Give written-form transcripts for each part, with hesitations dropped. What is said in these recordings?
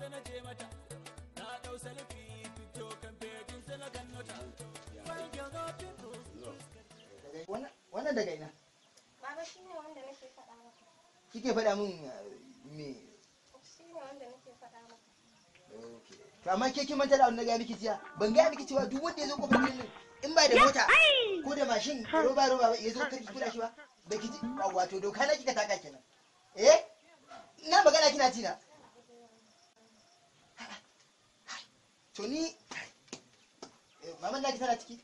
da na je mata na dau salfi fito kan fejin sai na ganno ta wannan daga ina Baba shine wanda nake faɗa maka. kike faɗa min me Shine wanda nake faɗa maka. okay to amma ke kin manta da wannan ga miki jiya ban ga miki cewa duk wanda ya zo kofar gidan nan in ba da mota ko da mashin roba ya zo kar ki kula shi ba da kiji wato doka na kika taka kenan ina magana kina tina to ni maman naki tana ciki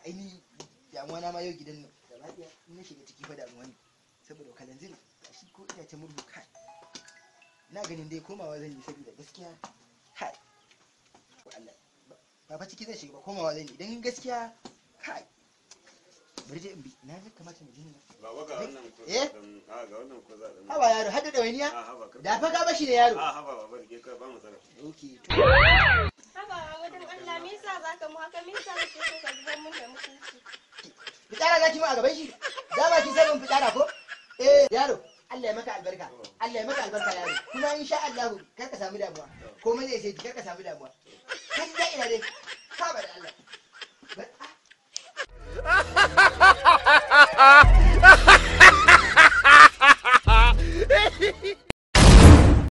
ai ni damuwa na ma yau gidan nan gaba daya in na shiga ciki fa damuwa ne saboda kalanzir shi ko ina ta murhu kai na ganin dai komawa zan yi saboda gaskiya kai Allah ba fa ciki zan shiga ba komawa zan yi idan gaskiya kai bari dai in bi na ga kamata mu jinna baba ga wannan ko ga wannan ko za da haba yaro hadda da waniya da fa ka bashi da yaro haba baba rike kai ba mu tsara okay to Haba wajen Allah me yasa zaka mu haka me yasa kake so ka zubar mun da mutunci? fitara zaki mu a gaban shi da ba ki sanin fitara ko yaro Allah ya maka albarka Allah ya maka albarka yaro kuma insha Allah kar ka samu damuwa komai zai sai kar ka samu damuwa kai da ina dai ka ba da Allah